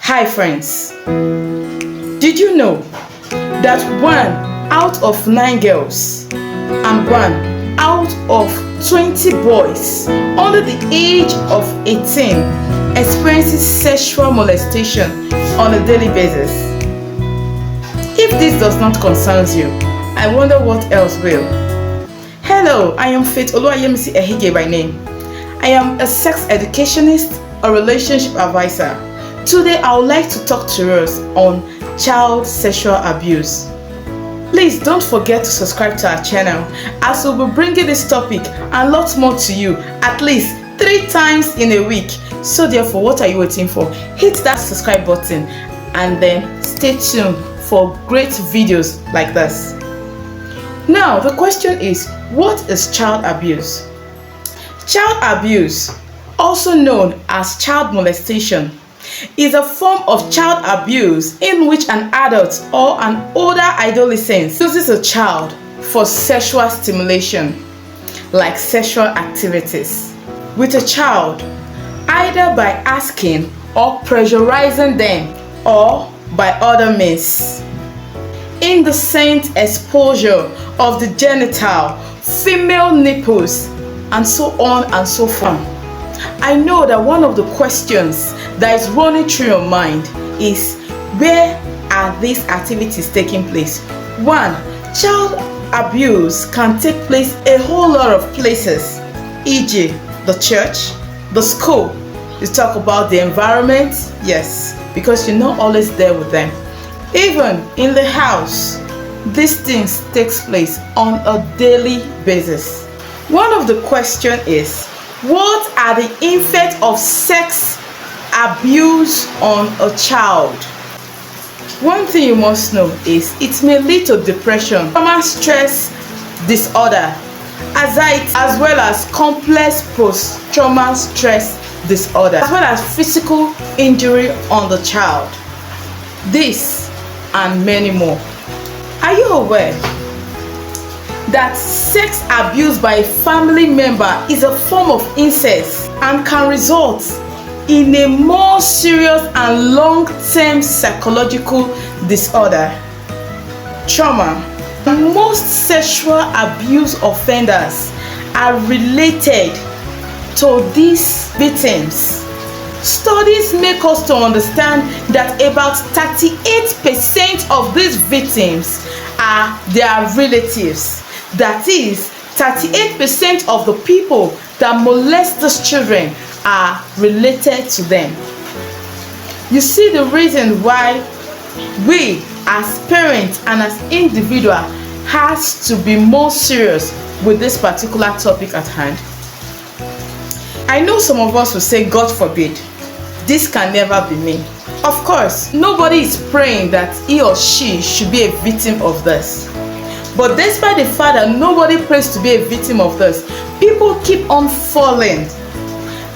Hi friends, did you know that 1 out of 9 girls and 1 out of 20 boys under the age of 18 experiences sexual molestation on a daily basis? If this does not concern you, I wonder what else will. Hello, I am Faith Oluwayemisi Ehige by name. I am a sex educationist, a relationship advisor. Today I would like to talk to us on child sexual abuse. Please don't forget to subscribe to our channel, as we'll be bringing this topic and lots more to you at least 3 times in a week. So therefore, what are you waiting for? Hit that subscribe button and then stay tuned for great videos like this. Now the question is, what is child abuse? Child abuse, also known as child molestation, is a form of child abuse in which an adult or an older adolescent uses a child for sexual stimulation, like sexual activities, with a child, either by asking or pressurizing them, or by other means. Indecent exposure of the genital, female nipples, and so on and so forth. I know that one of the questions that is running through your mind is, where are these activities taking place? 1. Child abuse can take place a whole lot of places, e.g. the church, the school. You talk about the environment, yes, because you're not always there with them. Even in the house, these things takes place on a daily basis. One of the questions is, what are the effects of sex abuse on a child? One thing you must know is it may lead to depression, trauma stress disorder, anxiety, as well as complex post-trauma stress disorder, as well as physical injury on the child. This and many more. Are you aware that sex abuse by a family member is a form of incest and can result in a more serious and long-term psychological disorder, trauma? Most sexual abuse offenders are related to these victims. Studies make us to understand that about 38% of these victims are their relatives. That is, 38% of the people that molest these children are related to them. You see the reason why we as parents and as individuals has to be more serious with this particular topic at hand. I know some of us will say, God forbid, this can never be me. Of course, nobody is praying that he or she should be a victim of this. But despite the fact that nobody prays to be a victim of this, people keep on falling.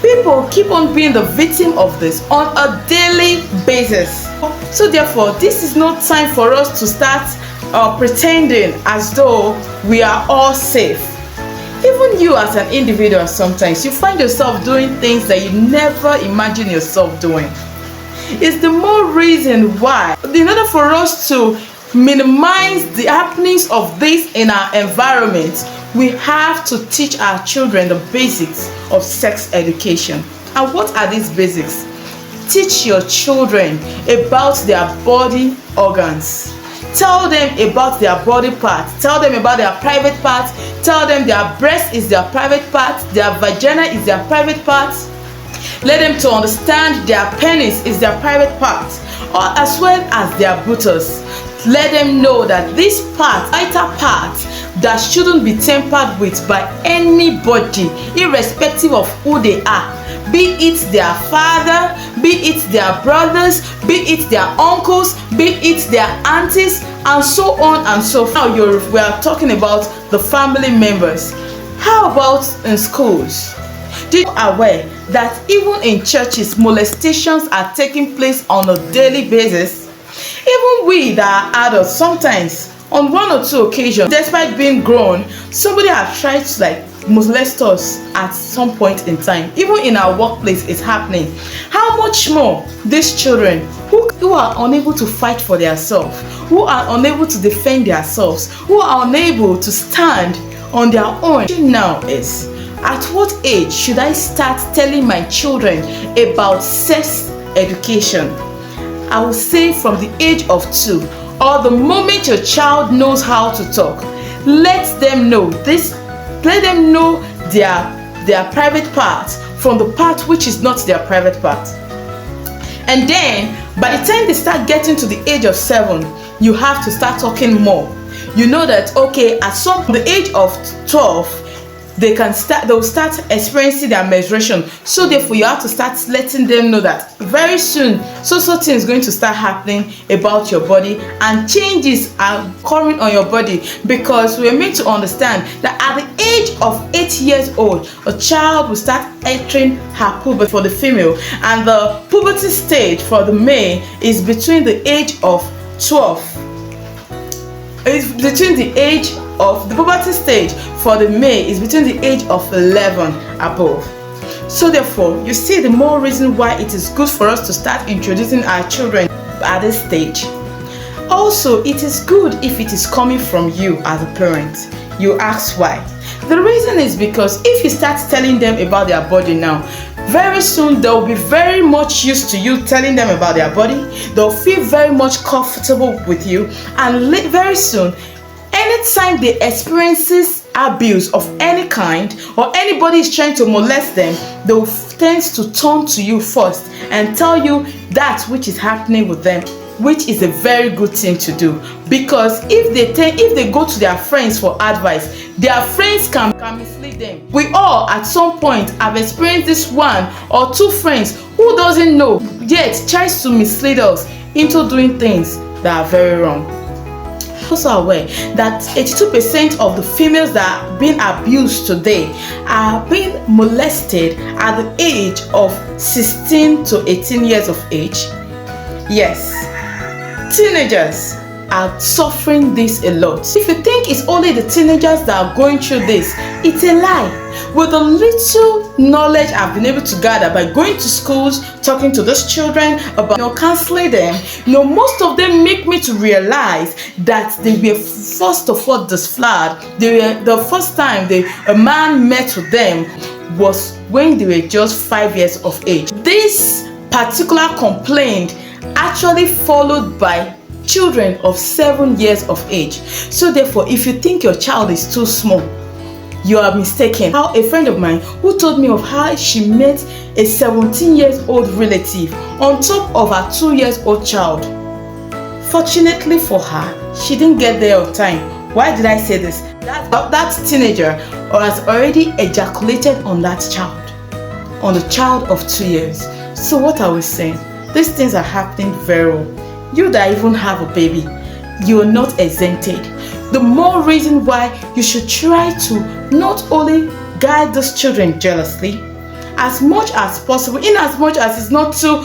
People keep on being the victim of this on a daily basis. So therefore, this is no time for us to start pretending as though we are all safe. Even you as an individual, sometimes you find yourself doing things that you never imagined yourself doing. It's the more reason why, in order for us to minimize the happenings of this in our environment, we have to teach our children the basics of sex education. And what are these basics? Teach your children about their body organs. Tell them about their body parts. Tell them about their private parts. Tell them their breast is their private part, their vagina is their private part. Let them to understand their penis is their private part, or as well as their buttocks. Let them know that this part, vital part, that shouldn't be tampered with by anybody, irrespective of who they are. Be it their father, be it their brothers, be it their uncles, be it their aunties, and so on and so forth. Now we are talking about the family members. How about in schools? Did you aware that even in churches, molestations are taking place on a daily basis? Even we that are adults, sometimes on 1 or 2 occasions, despite being grown, somebody has tried to molest us at some point in time. Even in our workplace, it's happening. How much more these children who are unable to fight for themselves, who are unable to defend themselves, who are unable to stand on their own. Now is, at what age should I start telling my children about sex education? I will say from the age of 2, or the moment your child knows how to talk. Let them know this. Let them know their private part from the part which is not their private part. And then by the time they start getting to the age of 7, you have to start talking more. You know that, okay, at the age of 12, they'll start experiencing their menstruation. So therefore you have to start letting them know that very soon so thing is going to start happening about your body, and changes are occurring on your body, because we're meant to understand that at the age of 8 years old, a child will start entering her puberty for the female, and the puberty stage for the male is between the age of 12. It's between the age of the puberty stage for the male is between the age of 11 above. So therefore, you see the more reason why it is good for us to start introducing our children at this stage. Also, it is good if it is coming from you as a parent. You ask why. The reason is because if you start telling them about their body now, very soon they'll be very much used to you telling them about their body. They'll feel very much comfortable with you, and very soon, anytime they experiences abuse of any kind, or anybody is trying to molest them, they'll tend to turn to you first and tell you that which is happening with them, which is a very good thing to do. Because if they go to their friends for advice, their friends can mislead them. We all at some point have experienced this 1 or 2 friends who doesn't know yet tries to mislead us into doing things that are very wrong. Also aware that 82% of the females that are being abused today are being molested at the age of 16 to 18 years of age. Yes, teenagers are suffering this a lot. If you think it's only the teenagers that are going through this, it's a lie. With the little knowledge I've been able to gather by going to schools, talking to those children about, counseling them, most of them make me to realize that they were first of all disflowered. The first time a man met with them was when they were just 5 years of age. This particular complaint actually followed by children of 7 years of age. So therefore, if you think your child is too small, you are mistaken. How a friend of mine who told me of how she met a 17-year-old relative on top of her 2-year-old child. Fortunately for her, she didn't get there on time. Why did I say this? That teenager has already ejaculated on that child, on the child of 2 years. So what are we saying? These things are happening very well. You that even have a baby, you are not exempted. The more reason why you should try to not only guide those children jealously, as much as possible, in as much as it's not too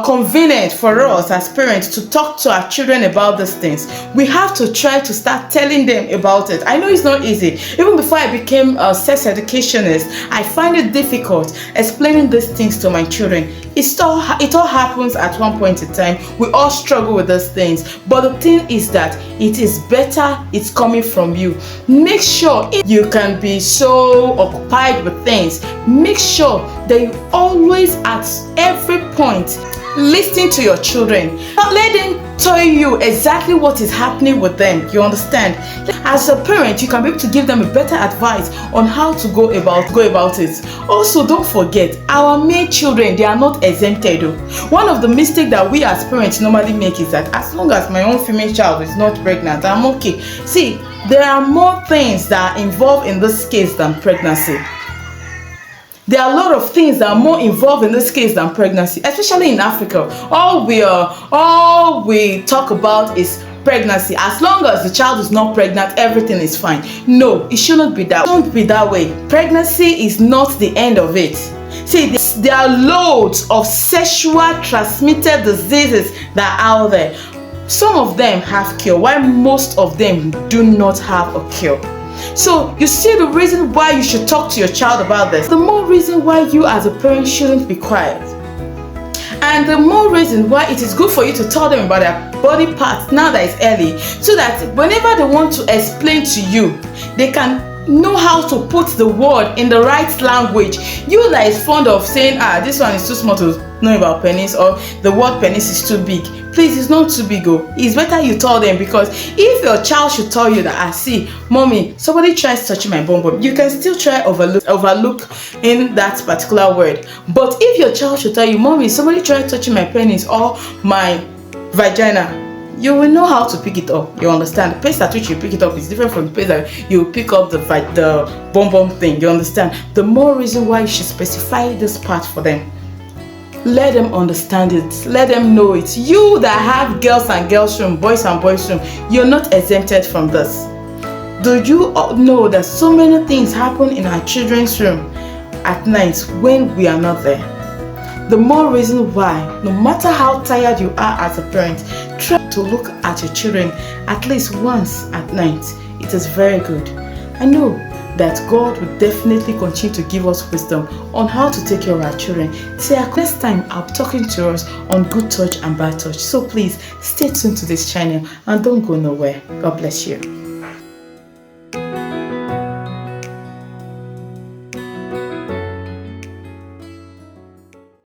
convenient for us as parents to talk to our children about these things, we have to try to start telling them about it. I know it's not easy. Even before I became a sex educationist, I find it difficult explaining these things to my children. It all happens at one point in time. We all struggle with these things. But the thing is that it is better it's coming from you. Make sure, if you can be so occupied with things, make sure that you always at every point listen to your children. Let them tell you exactly what is happening with them. You understand? As a parent, you can be able to give them a better advice on how to go about it. Also, don't forget, our male children, they are not exempted. One of the mistakes that we as parents normally make is that as long as my own female child is not pregnant, I'm okay. See, there are more things that are involved in this case than pregnancy. There are a lot of things that are more involved in this case than pregnancy, especially in Africa. All we talk about is pregnancy. As long as the child is not pregnant, everything is fine. No, it shouldn't be that. It shouldn't be that way. Pregnancy is not the end of it. See, there are loads of sexual transmitted diseases that are out there. Some of them have cure, while most of them do not have a cure. So you see the reason why you should talk to your child about this. The more reason why you as a parent shouldn't be quiet. And the more reason why it is good for you to tell them about their body parts now that it's early, so that whenever they want to explain to you, they can know how to put the word in the right language. You that is fond of saying, this one is too small to know about penis, or the word penis is too big. Please, it's not too big. It's better you tell them, because if your child should tell you that, see, mommy, somebody tries touching my bum bum, you can still try overlook in that particular word. But if your child should tell you, mommy, somebody tried touching my penis or my vagina, you will know how to pick it up. You understand? The pace at which you pick it up is different from the pace that you pick up the bum bum thing. You understand? The more reason why you should specify this part for them. Let them understand it. Let them know it. You that have girls and girls room, boys and boys room, you're not exempted from this. Do you know that so many things happen in our children's room at night when we are not there? The more reason why, no matter how tired you are as a parent, try to look at your children at least once at night. It is very good. I know that God will definitely continue to give us wisdom on how to take care of our children. Till next time, I'll be talking to us on good touch and bad touch. So please stay tuned to this channel and don't go nowhere. God bless you.